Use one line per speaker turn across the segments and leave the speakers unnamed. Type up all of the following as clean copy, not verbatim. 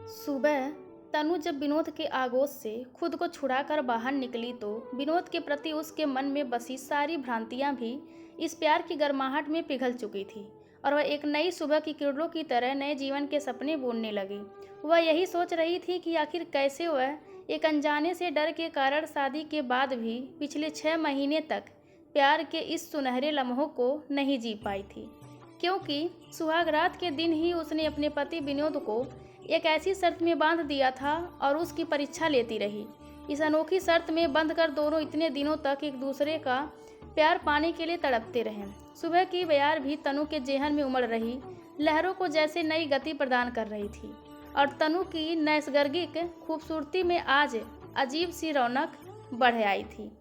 सुबह तनु जब विनोद के आगोश से खुद को छुड़ाकर बाहर निकली तो विनोद के प्रति उसके मन में बसी सारी भ्रांतियां भी इस प्यार की गर्माहट में पिघल चुकी थी और वह एक नई सुबह की किरणों की तरह नए जीवन के सपने बुनने लगी। वह यही सोच रही थी कि आखिर कैसे वह एक अनजाने से डर के कारण शादी के बाद भी पिछले 6 महीने तक प्यार के इस सुनहरे लम्हों को नहीं जी पाई थी, क्योंकि सुहागरात के दिन ही उसने अपने पति विनोद को एक ऐसी शर्त में बांध दिया था और उसकी परीक्षा लेती रही। इस अनोखी शर्त में बंध कर दोनों इतने दिनों तक एक दूसरे का प्यार पाने के लिए तड़पते रहे। सुबह की बयार भी तनु के जेहन में उमड़ रही लहरों को जैसे नई गति प्रदान कर रही थी और तनु की नैसर्गिक खूबसूरती में आज अजीब सी रौनक बढ़ आई थी,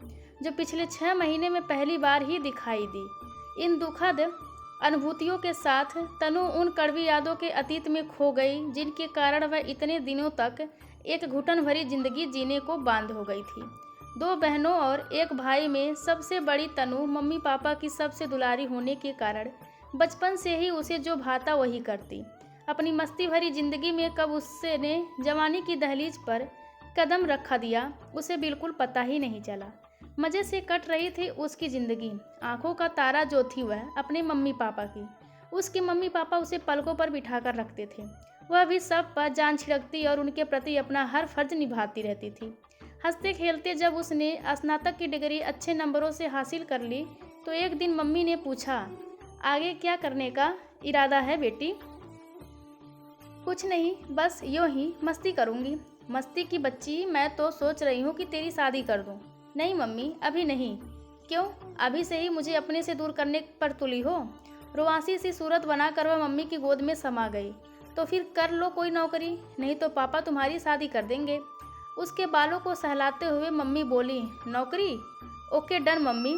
जो पिछले 6 महीने में पहली बार ही दिखाई दी। इन दुखद अनुभूतियों के साथ तनु उन कड़वी यादों के अतीत में खो गई जिनके कारण वह इतने दिनों तक एक घुटन भरी जिंदगी जीने को बांध हो गई थी। 2 बहनों और एक भाई में सबसे बड़ी तनु मम्मी पापा की सबसे दुलारी होने के कारण बचपन से ही उसे जो भाता वही करती। अपनी मस्ती भरी जिंदगी में कब उससे ने जवानी की दहलीज पर कदम रखा दिया उसे बिल्कुल पता ही नहीं चला। मज़े से कट रही थी उसकी ज़िंदगी। आंखों का तारा जो थी वह अपने मम्मी पापा की। उसके मम्मी पापा उसे पलकों पर बिठा कर रखते थे। वह भी सब पर जान छिड़कती और उनके प्रति अपना हर फर्ज निभाती रहती थी। हंसते खेलते जब उसने स्नातक की डिग्री अच्छे नंबरों से हासिल कर ली तो एक दिन मम्मी ने पूछा, आगे क्या करने का इरादा है बेटी? कुछ नहीं, बस यूँ ही मस्ती करूँगी। मस्ती की बच्ची, मैं तो सोच रही हूँ कि तेरी शादी कर दूँ। नहीं मम्मी, अभी नहीं। क्यों? अभी से ही मुझे अपने से दूर करने पर तुली हो? रुआसी सी सूरत बनाकर वह मम्मी की गोद में समा गई। तो फिर कर लो कोई नौकरी, नहीं तो पापा तुम्हारी शादी कर देंगे। उसके बालों को सहलाते हुए मम्मी बोली, नौकरी? ओके डन मम्मी,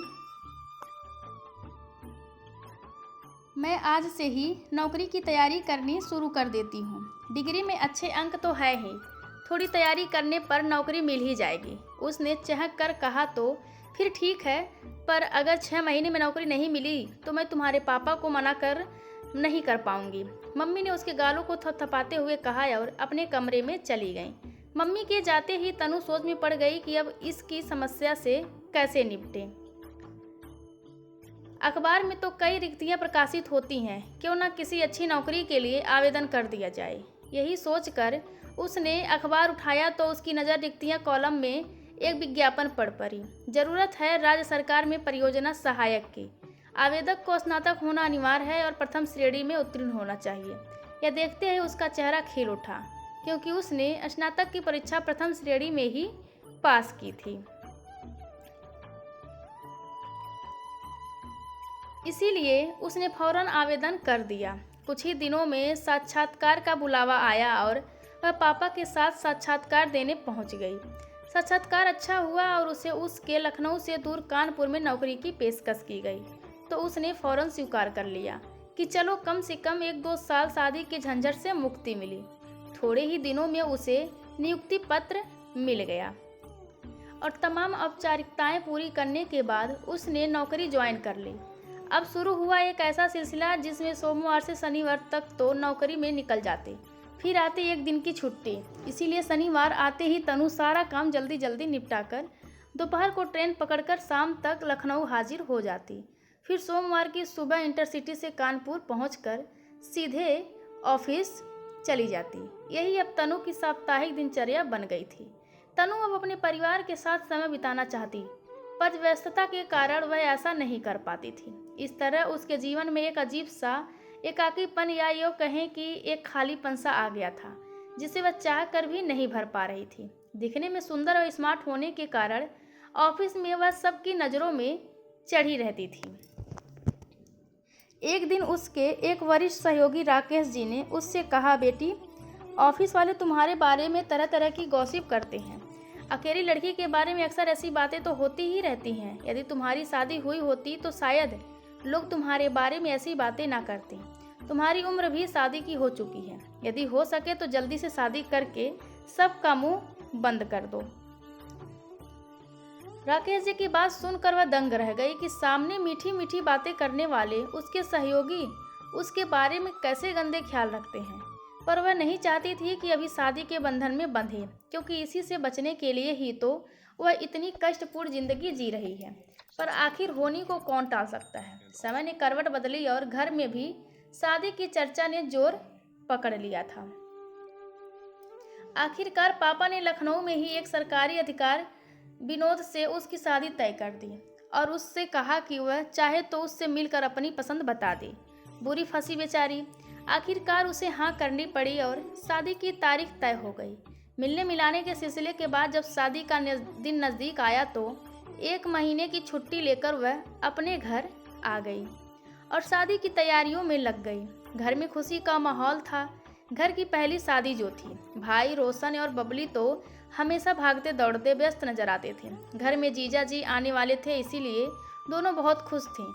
मैं आज से ही नौकरी की तैयारी करनी शुरू कर देती हूँ। डिग्री में अच्छे अंक तो है ही, थोड़ी तैयारी करने पर नौकरी मिल ही जाएगी। उसने चहक कर कहा, तो फिर ठीक है, पर अगर 6 महीने में नौकरी नहीं मिली तो मैं तुम्हारे पापा को मना कर नहीं कर पाऊंगी। मम्मी ने उसके गालों को थपथपाते हुए कहा और अपने कमरे में चली गईं। मम्मी के जाते ही तनु सोच में पड़ गई कि अब इसकी समस्या से कैसे निपटे। अखबार में तो कई रिक्तियां प्रकाशित होती हैं, क्यों ना किसी अच्छी नौकरी के लिए आवेदन कर दिया जाए। यही सोचकर उसने अखबार उठाया तो उसकी नज़र रिक्तियां कॉलम में एक विज्ञापन पढ़ पड़ी। ज़रूरत है राज्य सरकार में परियोजना सहायक की। आवेदक को स्नातक होना अनिवार्य है और प्रथम श्रेणी में उत्तीर्ण होना चाहिए। यह देखते ही उसका चेहरा खिल उठा, क्योंकि उसने स्नातक की परीक्षा प्रथम श्रेणी में ही पास की थी। इसीलिए उसने फौरन आवेदन कर दिया। कुछ ही दिनों में साक्षात्कार का बुलावा आया और वह पापा के साथ साक्षात्कार देने पहुंच गई। साक्षात्कार अच्छा हुआ और उसे उसके लखनऊ से दूर कानपुर में नौकरी की पेशकश की गई, तो उसने फौरन स्वीकार कर लिया कि चलो कम से कम 1-2 साल शादी के झंझट से मुक्ति मिली। थोड़े ही दिनों में उसे नियुक्ति पत्र मिल गया और तमाम औपचारिकताएं पूरी करने के बाद उसने नौकरी ज्वाइन कर ली। अब शुरू हुआ एक ऐसा सिलसिला जिसमें सोमवार से शनिवार तक तो नौकरी में निकल जाते, फिर आते एक दिन की छुट्टी। इसीलिए शनिवार आते ही तनु सारा काम जल्दी जल्दी निपटाकर दोपहर को ट्रेन पकड़कर शाम तक लखनऊ हाजिर हो जाती। फिर सोमवार की सुबह इंटरसिटी से कानपुर पहुंचकर सीधे ऑफिस चली जाती। यही अब तनु की साप्ताहिक दिनचर्या बन गई थी। तनु अब अपने परिवार के साथ समय बिताना चाहती, पर व्यस्तता के कारण वह ऐसा नहीं कर पाती थी। इस तरह उसके जीवन में एक अजीब सा एकाकीपन या यूँ कहें कि एक खालीपन सा आ गया था, जिसे वह चाह कर भी नहीं भर पा रही थी। दिखने में सुंदर और स्मार्ट होने के कारण ऑफिस में वह सबकी नज़रों में चढ़ी रहती थी। एक दिन उसके एक वरिष्ठ सहयोगी राकेश जी ने उससे कहा, बेटी, ऑफिस वाले तुम्हारे बारे में तरह तरह की गॉसिप करते हैं। अकेली लड़की के बारे में अक्सर ऐसी बातें तो होती ही रहती हैं। यदि तुम्हारी शादी हुई होती तो शायद लोग तुम्हारे बारे में ऐसी बातें ना करते। तुम्हारी उम्र भी शादी की हो चुकी है। यदि हो सके तो जल्दी से शादी करके सबका मुंह बंद कर दो। राकेश जी की बात सुनकर वह दंग रह गई कि सामने मीठी मीठी बातें करने वाले उसके सहयोगी उसके बारे में कैसे गंदे ख्याल रखते हैं। पर वह नहीं चाहती थी कि अभी शादी के बंधन में बंधे, क्योंकि इसी से बचने के लिए ही तो वह इतनी कष्टपूर्ण जिंदगी जी रही है। पर आखिर होनी को कौन टाल सकता है। समय ने करवट बदली और घर में भी शादी की चर्चा ने जोर पकड़ लिया था। आखिरकार पापा ने लखनऊ में ही एक सरकारी अधिकार विनोद से उसकी शादी तय कर दी और उससे कहा कि वह चाहे तो उससे मिलकर अपनी पसंद बता दे। बुरी फंसी बेचारी। आखिरकार उसे हाँ करनी पड़ी और शादी की तारीख तय हो गई। मिलने मिलाने के सिलसिले के बाद जब शादी का दिन नज़दीक आया तो 1 महीने की छुट्टी लेकर वह अपने घर आ गई और शादी की तैयारियों में लग गई। घर में खुशी का माहौल था। घर की पहली शादी जो थी। भाई रोशन और बबली तो हमेशा भागते दौड़ते व्यस्त नजर आते थे। घर में जीजा जी आने वाले थे, इसीलिए दोनों बहुत खुश थे।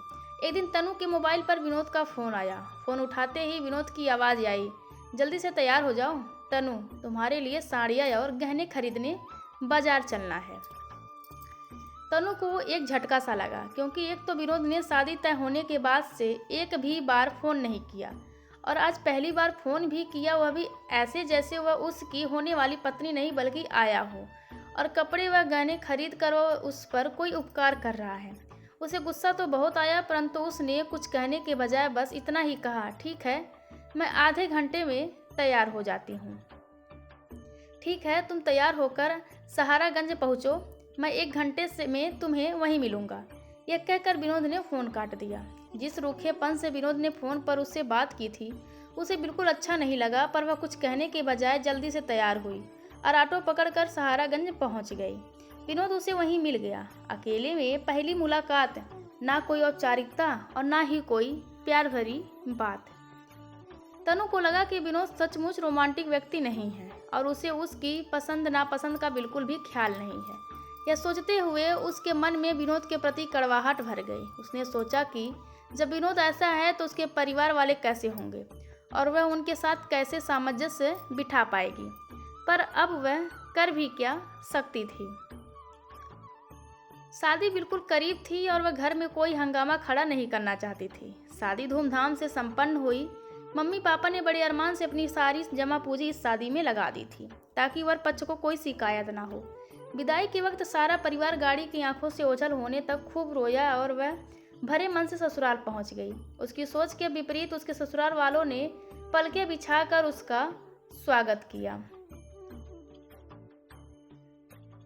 एक दिन तनु के मोबाइल पर विनोद का फ़ोन आया। फ़ोन उठाते ही विनोद की आवाज़ आई, जल्दी से तैयार हो जाओ तनु, तुम्हारे लिए साड़ियाँ और गहने खरीदने बाजार चलना है। तनु को एक झटका सा लगा, क्योंकि एक तो विनोद ने शादी तय होने के बाद से एक भी बार फ़ोन नहीं किया और आज पहली बार फ़ोन भी किया, वह भी ऐसे जैसे वह उसकी होने वाली पत्नी नहीं बल्कि आया हो और कपड़े व गहने खरीद कर वह उस पर कोई उपकार कर रहा है। उसे गुस्सा तो बहुत आया, परंतु उसने कुछ कहने के बजाय बस इतना ही कहा, ठीक है, मैं आधे घंटे में तैयार हो जाती हूँ। ठीक है, तुम तैयार होकर सहारागंज पहुँचो, मैं 1 घंटे में तुम्हें वहीं मिलूँगा। यह कहकर विनोद ने फ़ोन काट दिया। जिस रूखेपन से विनोद ने फ़ोन पर उससे बात की थी उसे बिल्कुल अच्छा नहीं लगा, पर वह कुछ कहने के बजाय जल्दी से तैयार हुई और ऑटो पकड़कर सहारागंज पहुंच गई। विनोद उसे वहीं मिल गया। अकेले में पहली मुलाकात, ना कोई औपचारिकता और ना ही कोई प्यार भरी बात। तनु को लगा कि विनोद सचमुच रोमांटिक व्यक्ति नहीं है और उसे उसकी पसंद नापसंद का बिल्कुल भी ख्याल नहीं है। यह सोचते हुए उसके मन में विनोद के प्रति कड़वाहट भर गई। उसने सोचा कि जब विनोद ऐसा है तो उसके परिवार वाले कैसे होंगे और वह उनके साथ कैसे सामंजस्य बिठा पाएगी। पर अब वह कर भी क्या सकती थी। शादी बिल्कुल करीब थी और वह घर में कोई हंगामा खड़ा नहीं करना चाहती थी। शादी धूमधाम से संपन्न हुई। मम्मी पापा ने बड़े अरमान से अपनी सारी जमा पूंजी इस शादी में लगा दी थी ताकि वर पक्ष को कोई शिकायत ना हो। विदाई के वक्त सारा परिवार गाड़ी की आंखों से ओझल होने तक खूब रोया और वह भरे मन से ससुराल पहुंच गई। उसकी सोच के विपरीत उसके ससुराल वालों ने पलके बिछाकर उसका स्वागत किया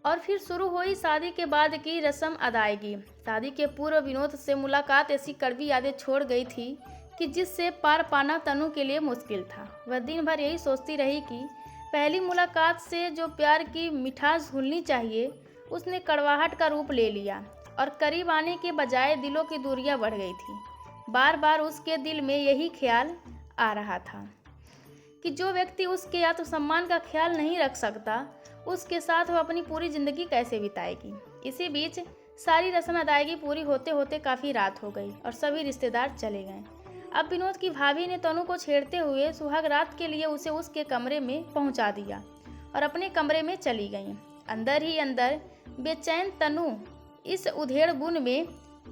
और फिर शुरू हुई शादी के बाद की रस्म अदायगी। शादी के पूर्व विनोद से मुलाकात ऐसी कड़वी यादें छोड़ गई थी कि जिससे पार पाना तनु के लिए मुश्किल था। वह दिन भर यही सोचती रही कि पहली मुलाकात से जो प्यार की मिठास घुलनी चाहिए उसने कड़वाहट का रूप ले लिया और करीब आने के बजाय दिलों की दूरियां बढ़ गई थी। बार बार उसके दिल में यही ख्याल आ रहा था कि जो व्यक्ति उसके आत्मसम्मान का ख्याल नहीं रख सकता उसके साथ वह अपनी पूरी ज़िंदगी कैसे बिताएगी। इसी बीच सारी रस्म अदायगी पूरी होते होते काफ़ी रात हो गई और सभी रिश्तेदार चले गए। अब विनोद की भाभी ने तनु को छेड़ते हुए सुहाग रात के लिए उसे उसके कमरे में पहुंचा दिया और अपने कमरे में चली गईं। अंदर ही अंदर बेचैन तनु इस उधेड़ बुन में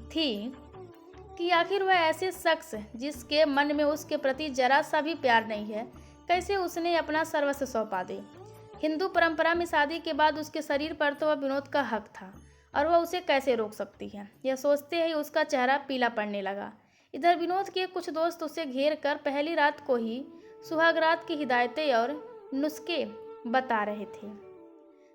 थी कि आखिर वह ऐसे शख्स जिसके मन में उसके प्रति जरा सा भी प्यार नहीं है, कैसे उसने अपना सर्वस्व सौंपा दे। हिंदू परंपरा में शादी के बाद उसके शरीर पर तो वह विनोद का हक था और वह उसे कैसे रोक सकती है। यह सोचते ही उसका चेहरा पीला पड़ने लगा। इधर विनोद के कुछ दोस्त उसे घेर कर पहली रात को ही सुहागरात की हिदायतें और नुस्खे बता रहे थे।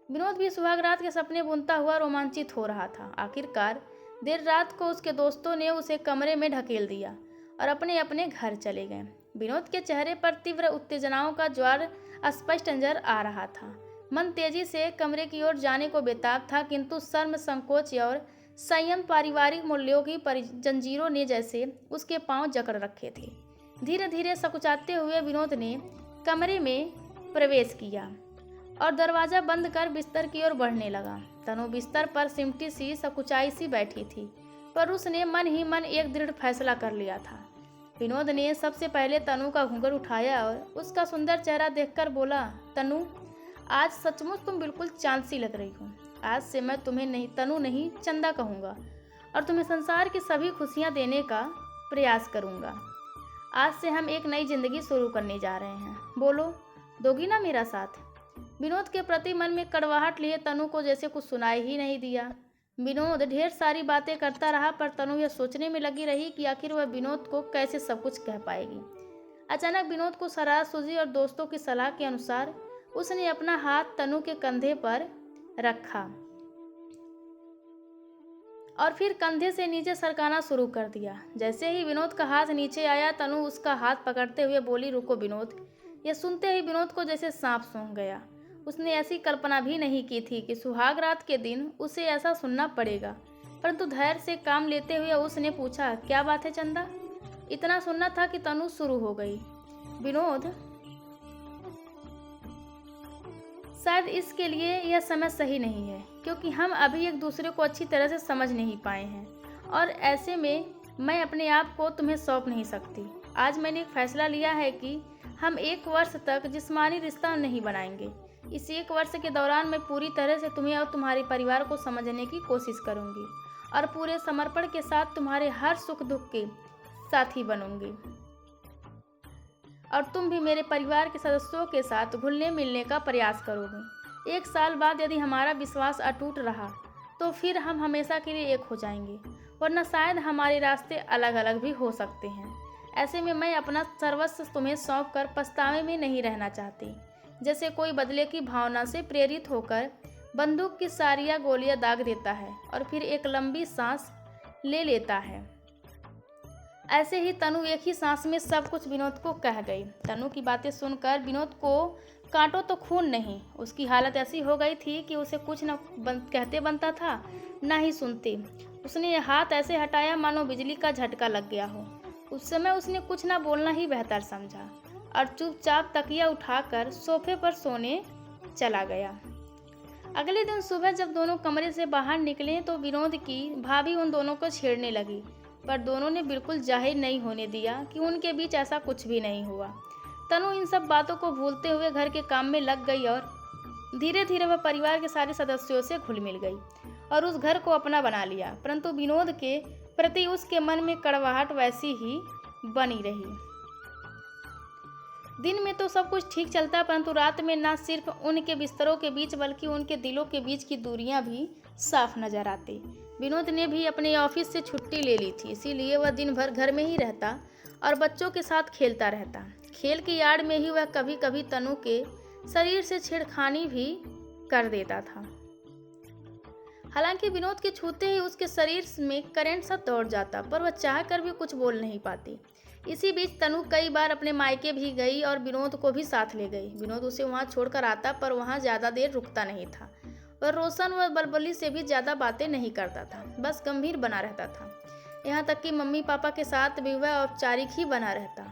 विनोद भी सुहागरात के सपने बुनता हुआ रोमांचित हो रहा था। आखिरकार देर रात को उसके दोस्तों ने उसे कमरे में ढकेल दिया और अपने अपने घर चले गए। विनोद के चेहरे पर तीव्र उत्तेजनाओं का ज्वार स्पष्ट नजर आ रहा था। मन तेजी से कमरे की ओर जाने को बेताब था, किंतु शर्म, संकोच और संयम पारिवारिक मूल्यों की जंजीरों ने जैसे उसके पांव जकड़ रखे थे। धीरे धीरे सकुचाते हुए विनोद ने कमरे में प्रवेश किया और दरवाज़ा बंद कर बिस्तर की ओर बढ़ने लगा। तनु बिस्तर पर सिमटी सी सकुचाई सी बैठी थी, पर उसने मन ही मन एक दृढ़ फैसला कर लिया था। विनोद ने सबसे पहले तनु का घूंघट उठाया और उसका सुंदर चेहरा देखकर बोला, तनु, आज सचमुच तुम बिल्कुल चांद सी लग रही हो। आज से मैं तुम्हें नहीं तनु नहीं चंदा कहूँगा और तुम्हें संसार की सभी खुशियाँ देने का प्रयास करूँगा। आज से हम एक नई जिंदगी शुरू करने जा रहे हैं, बोलो दोगी ना मेरा साथ? विनोद के प्रति मन में कड़वाहट लिए तनु को जैसे कुछ सुनाई ही नहीं दिया। विनोद ढेर सारी बातें करता रहा, पर तनु यह सोचने में लगी रही कि आखिर वह विनोद को कैसे सब कुछ कह पाएगी। अचानक विनोद को शरारत सूझी और दोस्तों की सलाह के अनुसार उसने अपना हाथ तनु के कंधे पर रखा और फिर कंधे से नीचे सरकाना शुरू कर दिया। जैसे ही विनोद का हाथ नीचे आया, तनु उसका हाथ पकड़ते हुए बोली, रुको विनोद। यह सुनते ही विनोद को जैसे सांप सूंघ गया। उसने ऐसी कल्पना भी नहीं की थी कि सुहाग रात के दिन उसे ऐसा सुनना पड़ेगा, परंतु धैर्य से काम लेते हुए उसने पूछा, क्या बात है चंदा? इतना सुनना था कि तनु शुरू हो गई, विनोद, शायद इसके लिए यह समय सही नहीं है, क्योंकि हम अभी एक दूसरे को अच्छी तरह से समझ नहीं पाए हैं, और ऐसे में मैं अपने आप को तुम्हें सौंप नहीं सकती। आज मैंने एक फैसला लिया है कि हम 1 वर्ष तक जिस्मानी रिश्ता नहीं बनाएंगे। इस 1 वर्ष के दौरान मैं पूरी तरह से तुम्हें और तुम्हारे परिवार को समझने की कोशिश करूंगी और पूरे समर्पण के साथ तुम्हारे हर सुख दुख के साथी बनूंगी, और तुम भी मेरे परिवार के सदस्यों के साथ घुलने मिलने का प्रयास करोगे। 1 साल बाद यदि हमारा विश्वास अटूट रहा तो फिर हम हमेशा के लिए एक हो जाएंगे, वरना शायद हमारे रास्ते अलग अलग भी हो सकते हैं। ऐसे में मैं अपना सर्वस्व तुम्हें सौंप कर पछतावे में नहीं रहना चाहती, जैसे कोई बदले की भावना से प्रेरित होकर बंदूक की सारिया गोलियां दाग देता है और फिर एक लंबी सांस ले लेता है। ऐसे ही तनु एक ही सांस में सब कुछ विनोद को कह गई। तनु की बातें सुनकर विनोद को कांटो तो खून नहीं, उसकी हालत ऐसी हो गई थी कि उसे कुछ न कहते बनता था, न ही सुनते। उसने हाथ ऐसे हटाया मानो बिजली का झटका लग गया हो। उस समय उसने कुछ न बोलना ही बेहतर समझा और चुपचाप तकिया उठाकर सोफे पर सोने चला गया। अगले दिन सुबह जब दोनों कमरे से बाहर निकले तो विनोद की भाभी उन दोनों को छेड़ने लगी, पर दोनों ने बिल्कुल जाहिर नहीं होने दिया कि उनके बीच ऐसा कुछ भी नहीं हुआ। तनु इन सब बातों को भूलते हुए घर के काम में लग गई और धीरे धीरे वह परिवार के सारे सदस्यों से घुल मिल गई और उस घर को अपना बना लिया, परंतु विनोद के प्रति उसके मन में कड़वाहट वैसी ही बनी रही। दिन में तो सब कुछ ठीक चलता, परंतु रात में न सिर्फ उनके बिस्तरों के बीच बल्कि उनके दिलों के बीच की दूरियां भी साफ नजर आती। विनोद ने भी अपने ऑफिस से छुट्टी ले ली थी, इसीलिए वह दिन भर घर में ही रहता और बच्चों के साथ खेलता रहता। खेल की आड़ में ही वह कभी कभी तनु के शरीर से छेड़खानी भी कर देता था। हालांकि विनोद के छूते ही उसके शरीर में करंट सा दौड़ जाता, पर वह चाहकर भी कुछ बोल नहीं पाती। इसी बीच तनु कई बार अपने मायके भी गई और विनोद को भी साथ ले गई। विनोद उसे वहां छोड़कर आता, पर वहां ज़्यादा देर रुकता नहीं था। वह रोशन व बलबली से भी ज़्यादा बातें नहीं करता था, बस गंभीर बना रहता था। यहाँ तक कि मम्मी पापा के साथ भी वह औपचारिक ही बना रहता।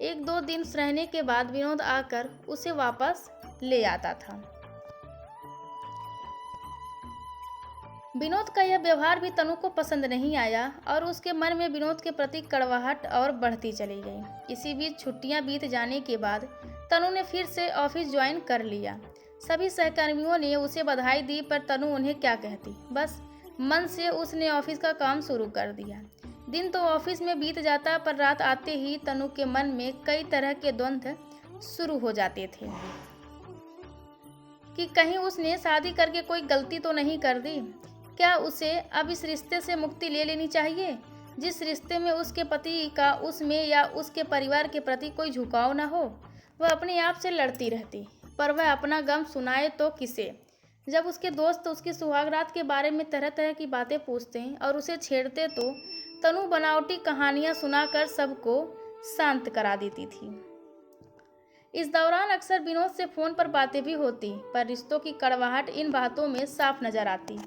1-2 दिन रहने के बाद विनोद आकर उसे वापस ले आता था। विनोद का यह व्यवहार भी तनु को पसंद नहीं आया और उसके मन में विनोद के प्रति कड़वाहट और बढ़ती चली गई। इसी बीच छुट्टियां बीत जाने के बाद तनु ने फिर से ऑफिस ज्वाइन कर लिया। सभी सहकर्मियों ने उसे बधाई दी, पर तनु उन्हें क्या कहती, बस मन से उसने ऑफिस का काम शुरू कर दिया। दिन तो ऑफिस में बीत जाता, पर रात आते ही तनु के मन में कई तरह के द्वंद्व शुरू हो जाते थे कि कहीं उसने शादी करके कोई गलती तो नहीं कर दी। क्या उसे अब इस रिश्ते से मुक्ति ले लेनी चाहिए, जिस रिश्ते में उसके पति का उसमें या उसके परिवार के प्रति कोई झुकाव न हो। वह अपने आप से लड़ती रहती, पर वह अपना गम सुनाए तो किसे। जब उसके दोस्त उसकी सुहागरात के बारे में तरह तरह की बातें पूछते और उसे छेड़ते तो तनु बनावटी कहानियां सुनाकर सबको शांत करा देती थी। इस दौरान अक्सर विनोद से फोन पर बातें भी होती, पर रिश्तों की कड़वाहट इन बातों में साफ नजर आती।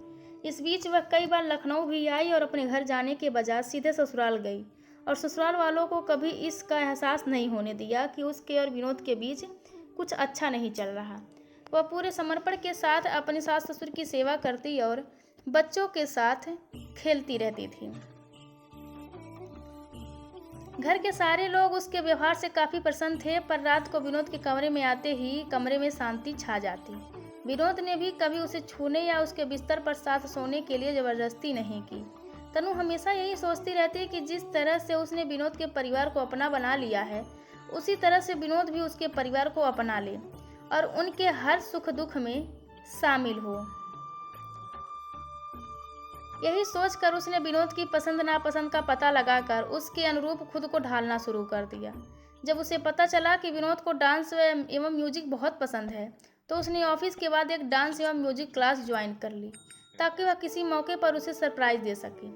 इस बीच वह कई बार लखनऊ भी आई और अपने घर जाने के बजाय सीधे ससुराल गई, और ससुराल वालों को कभी इसका एहसास नहीं होने दिया कि उसके और विनोद के बीच कुछ अच्छा नहीं चल रहा। वह पूरे समर्पण के साथ अपने सास ससुर की सेवा करती और बच्चों के साथ खेलती रहती थी। घर के सारे लोग उसके व्यवहार से काफ़ी प्रसन्न थे, पर रात को विनोद के कमरे में आते ही कमरे में शांति छा जाती। विनोद ने भी कभी उसे छूने या उसके बिस्तर पर साथ सोने के लिए ज़बरदस्ती नहीं की, तनु हमेशा यही सोचती रहती है कि जिस तरह से उसने विनोद के परिवार को अपना बना लिया है, उसी तरह से विनोद भी उसके परिवार को अपना ले और उनके हर सुख दुख में शामिल हो। यही सोचकर उसने विनोद की पसंद नापसंद का पता लगाकर उसके अनुरूप खुद को ढालना शुरू कर दिया। जब उसे पता चला कि विनोद को डांस एवं म्यूजिक बहुत पसंद है, तो उसने ऑफिस के बाद एक डांस एवं म्यूजिक क्लास ज्वाइन कर ली, ताकि वह किसी मौके पर उसे सरप्राइज दे सके।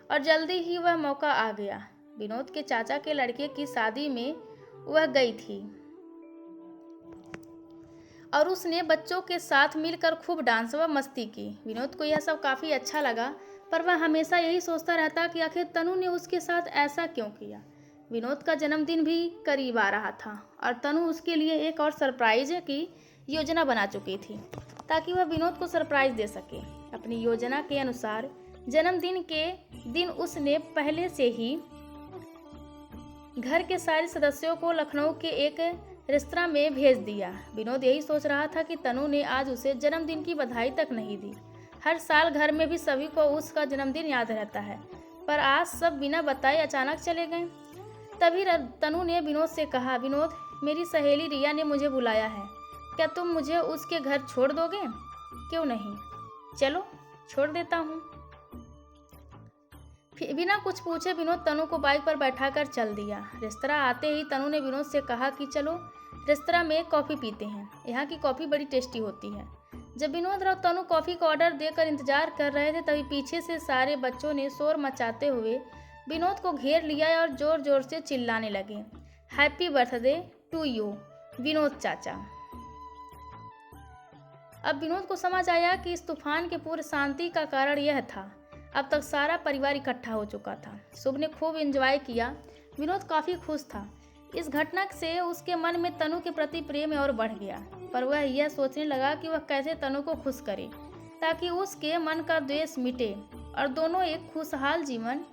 और जल्दी ही वह मौका आ गया। विनोद के चाचा के लड़के की शादी में वह गई थी और उसने बच्चों के साथ मिलकर खूब डांस व मस्ती की। विनोद को यह सब काफ़ी अच्छा लगा, पर वह हमेशा यही सोचता रहता कि आखिर तनु ने उसके साथ ऐसा क्यों किया। विनोद का जन्मदिन भी करीब आ रहा था और तनु उसके लिए एक और सरप्राइज की योजना बना चुकी थी, ताकि वह विनोद को सरप्राइज दे सके। अपनी योजना के अनुसार जन्मदिन के दिन उसने पहले से ही घर के सारे सदस्यों को लखनऊ के एक रेस्तरां में भेज दिया। विनोद यही सोच रहा था कि तनु ने आज उसे जन्मदिन की बधाई तक नहीं दी। हर साल घर में भी सभी को उसका जन्मदिन याद रहता है, पर आज सब बिना बताए अचानक चले गए। तभी तनु ने विनोद से कहा, विनोद, मेरी सहेली रिया ने मुझे बुलाया है, क्या तुम मुझे उसके घर छोड़ दोगे? क्यों नहीं, चलो छोड़ देता हूँ। बिना कुछ पूछे विनोद तनु को बाइक पर बैठाकर चल दिया। रेस्तरां आते ही तनु ने विनोद से कहा कि चलो रेस्तरां में कॉफ़ी पीते हैं, यहाँ की कॉफ़ी बड़ी टेस्टी होती है। जब विनोद और तनु कॉफ़ी का ऑर्डर देकर इंतजार कर रहे थे, तभी पीछे से सारे बच्चों ने शोर मचाते हुए विनोद को घेर लिया और जोर जोर से चिल्लाने लगे, happy birthday to you Vinod चाचा। अब विनोद को समझ आया कि इस तूफान के पूरे शांति का कारण यह था। अब तक सारा परिवार इकट्ठा हो चुका था। शुभ ने खूब एंजॉय किया। विनोद काफ़ी खुश था। इस घटना से उसके मन में तनु के प्रति प्रेम और बढ़ गया, पर वह यह सोचने लगा कि वह कैसे तनु को खुश करे ताकि उसके मन का द्वेष मिटे और दोनों एक खुशहाल जीवन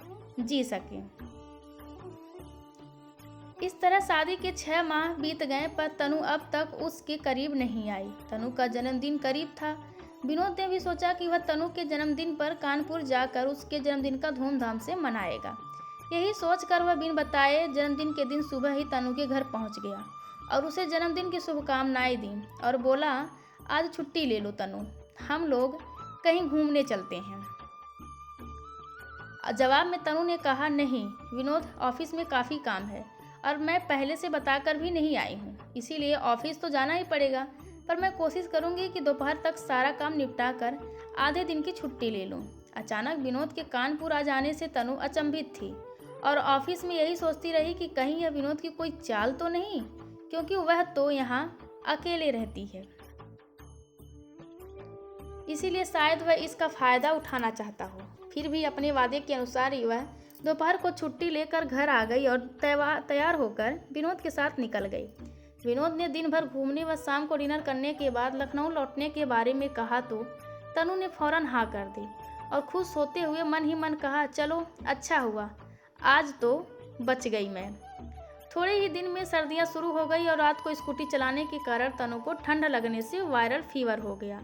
जी सकें। इस तरह शादी के 6 माह बीत गए, पर तनु अब तक उसके करीब नहीं आई। तनु का जन्मदिन करीब था। विनोद ने भी सोचा कि वह तनु के जन्मदिन पर कानपुर जाकर उसके जन्मदिन का धूमधाम से मनाएगा। यही सोचकर वह बिन बताए जन्मदिन के दिन सुबह ही तनु के घर पहुंच गया और उसे जन्मदिन की शुभकामनाएं दी और बोला, आज छुट्टी ले लो तनु, हम लोग कहीं घूमने चलते हैं। जवाब में तनु ने कहा, नहीं विनोद, ऑफिस में काफ़ी काम है और मैं पहले से बताकर भी नहीं आई हूँ, इसीलिए ऑफिस तो जाना ही पड़ेगा, पर मैं कोशिश करूँगी कि दोपहर तक सारा काम निपटा कर आधे दिन की छुट्टी ले लूँ। अचानक विनोद के कानपुर आ जाने से तनु अचंभित थी और ऑफिस में यही सोचती रही कि कहीं यह विनोद की कोई चाल तो नहीं, क्योंकि वह तो यहाँ अकेले रहती है, इसीलिए शायद वह इसका फ़ायदा उठाना चाहता हो। फिर भी अपने वादे के अनुसार ही वह दोपहर को छुट्टी लेकर घर आ गई और तैयार होकर विनोद के साथ निकल गई। विनोद ने दिन भर घूमने व शाम को डिनर करने के बाद लखनऊ लौटने के बारे में कहा तो तनु ने फौरन हाँ कर दी और खुश होते हुए मन ही मन कहा, चलो अच्छा हुआ, आज तो बच गई मैं। थोड़े ही दिन में सर्दियां शुरू हो गई और रात को स्कूटी चलाने के कारण तनु को ठंड लगने से वायरल फीवर हो गया।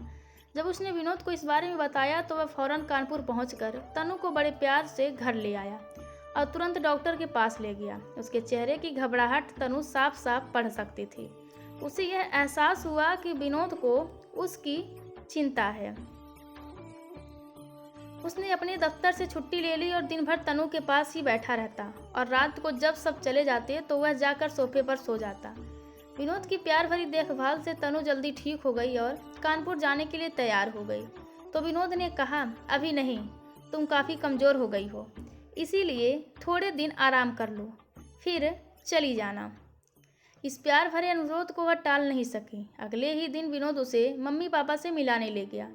जब उसने विनोद को इस बारे में बताया तो वह फौरन कानपुर पहुंचकर तनु को बड़े प्यार से घर ले आया और तुरंत डॉक्टर के पास ले गया। उसके चेहरे की घबराहट तनु साफ साफ पढ़ सकती थी। उसे यह एहसास हुआ कि विनोद को उसकी चिंता है। उसने अपने दफ्तर से छुट्टी ले ली और दिन भर तनु के पास ही बैठा रहता और रात को जब सब चले जाते तो वह जाकर सोफे पर सो जाता। विनोद की प्यार भरी देखभाल से तनु जल्दी ठीक हो गई और कानपुर जाने के लिए तैयार हो गई। तो विनोद ने कहा, अभी नहीं, तुम काफ़ी कमज़ोर हो गई हो, इसीलिए थोड़े दिन आराम कर लो, फिर चली जाना। इस प्यार भरे अनुरोध को वह टाल नहीं सकी। अगले ही दिन विनोद उसे मम्मी पापा से मिलाने ले गया।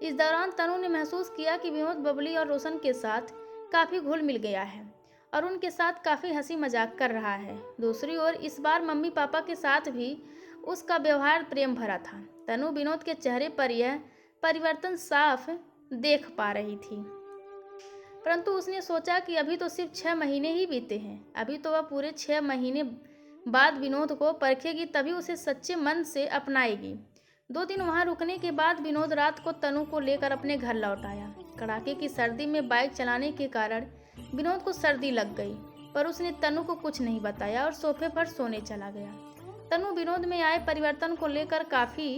इस दौरान तनु ने महसूस किया कि विनोद बबली और रोशन के साथ काफ़ी घुल मिल गया है और उनके साथ काफ़ी हंसी मजाक कर रहा है। दूसरी ओर इस बार मम्मी पापा के साथ भी उसका व्यवहार प्रेम भरा था। तनु विनोद के चेहरे पर यह परिवर्तन साफ देख पा रही थी, परंतु उसने सोचा कि अभी तो सिर्फ 6 महीने ही बीते हैं, अभी तो वह पूरे 6 महीने बाद विनोद को परखेगी, तभी उसे सच्चे मन से अपनाएगी। 2 दिन वहां रुकने के बाद विनोद रात को तनु को लेकर अपने घर लौट आया। कड़ाके की सर्दी में बाइक चलाने के कारण विनोद को सर्दी लग गई, पर उसने तनु को कुछ नहीं बताया और सोफे पर सोने चला गया। तनु विनोद में आए परिवर्तन को लेकर काफ़ी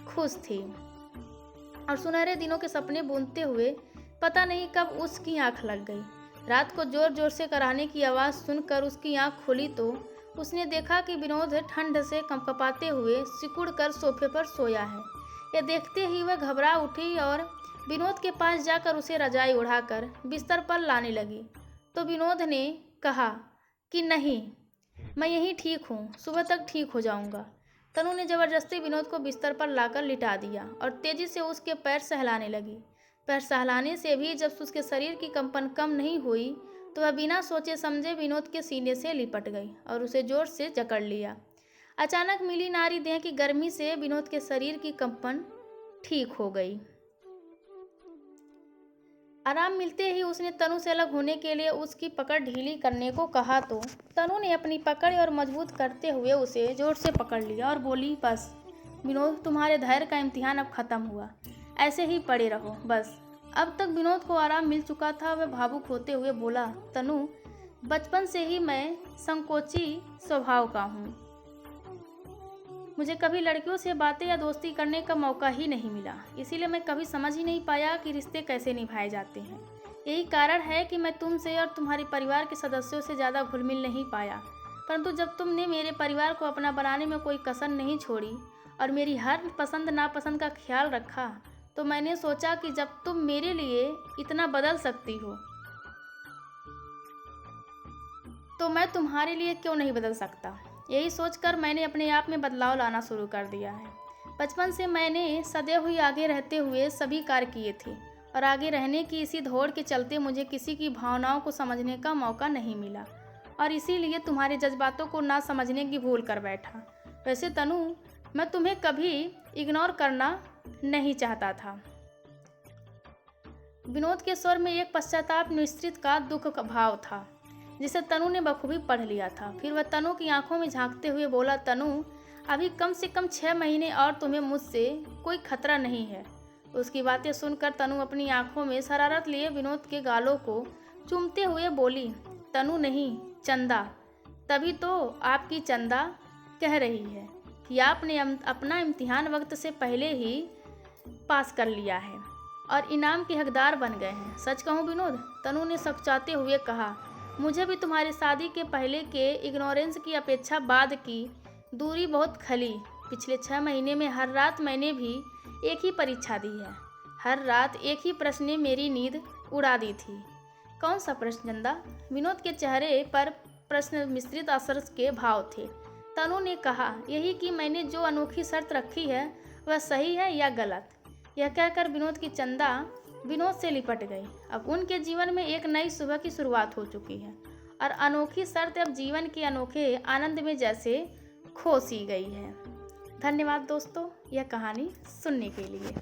खुश थी और सुनहरे दिनों के सपने बुनते हुए पता नहीं कब उसकी आंख लग गई। रात को जोर जोर से कराहने की आवाज़ सुनकर उसकी आंख खुली तो उसने देखा कि विनोद ठंड से कंपकपाते हुए सिकुड़ कर सोफे पर सोया है। यह देखते ही वह घबरा उठी और विनोद के पास जाकर उसे रजाई उड़ाकर बिस्तर पर लाने लगी। तो विनोद ने कहा कि नहीं, मैं यहीं ठीक हूँ, सुबह तक ठीक हो जाऊँगा। तनु ने ज़बरदस्ती विनोद को बिस्तर पर लाकर लिटा दिया और तेज़ी से उसके पैर सहलाने लगी। पैर सहलाने से भी जब उसके शरीर की कंपन कम नहीं हुई तो वह बिना सोचे समझे विनोद के सीने से लिपट गई और उसे जोर से जकड़ लिया। अचानक मिली नारी देह की गर्मी से विनोद के शरीर की कंपन ठीक हो गई। आराम मिलते ही उसने तनु से अलग होने के लिए उसकी पकड़ ढीली करने को कहा तो तनु ने अपनी पकड़ और मजबूत करते हुए उसे जोर से पकड़ लिया और बोली, बस विनोद, तुम्हारे धैर्य का इम्तिहान अब ख़त्म हुआ, ऐसे ही पड़े रहो बस। अब तक विनोद को आराम मिल चुका था। वह भावुक होते हुए बोला, तनु, बचपन से ही मैं संकोची स्वभाव का हूँ। मुझे कभी लड़कियों से बातें या दोस्ती करने का मौका ही नहीं मिला, इसीलिए मैं कभी समझ ही नहीं पाया कि रिश्ते कैसे निभाए जाते हैं। यही कारण है कि मैं तुमसे और तुम्हारे परिवार के सदस्यों से ज़्यादा घुल मिल नहीं पाया। परंतु जब तुमने मेरे परिवार को अपना बनाने में कोई कसर नहीं छोड़ी और मेरी हर पसंद नापसंद का ख्याल रखा, तो मैंने सोचा कि जब तुम मेरे लिए इतना बदल सकती हो तो मैं तुम्हारे लिए क्यों नहीं बदल सकता। यही सोचकर मैंने अपने आप में बदलाव लाना शुरू कर दिया है। बचपन से मैंने सदैव हुई आगे रहते हुए सभी कार्य किए थे और आगे रहने की इसी दौड़ के चलते मुझे किसी की भावनाओं को समझने का मौका नहीं मिला और इसीलिए तुम्हारे जज्बातों को ना समझने की भूल कर बैठा। वैसे तनु, मैं तुम्हें कभी इग्नोर करना नहीं चाहता था। विनोद के स्वर में एक पश्चाताप मिश्रित का दुख का भाव था जिसे तनु ने बखूबी पढ़ लिया था। फिर वह तनु की आंखों में झांकते हुए बोला, तनु, अभी कम से कम 6 महीने और तुम्हें मुझसे कोई खतरा नहीं है। उसकी बातें सुनकर तनु अपनी आंखों में शरारत लिए विनोद के गालों को चूमते हुए बोली, तनु नहीं, चंदा। तभी तो आपकी चंदा कह रही है कि आपने अपना इम्तिहान वक्त से पहले ही पास कर लिया है और इनाम के हकदार बन गए हैं। सच कहूँ विनोद, तनु ने सकचाते हुए कहा, मुझे भी तुम्हारी शादी के पहले के इग्नोरेंस की अपेक्षा बाद की दूरी बहुत खली। पिछले 6 महीने में हर रात मैंने भी एक ही परीक्षा दी है। हर रात एक ही प्रश्न ने मेरी नींद उड़ा दी थी। कौन सा प्रश्न चंदा? विनोद के चेहरे पर प्रश्न मिश्रित असर के भाव थे। तनु ने कहा, यही कि मैंने जो अनोखी शर्त रखी है वह सही है या गलत। यह कहकर विनोद की चंदा विनोद से लिपट गई। अब उनके जीवन में एक नई सुबह की शुरुआत हो चुकी है और अनोखी शर्त अब जीवन के अनोखे आनंद में जैसे खो सी गई है। धन्यवाद दोस्तों, यह कहानी सुनने के लिए।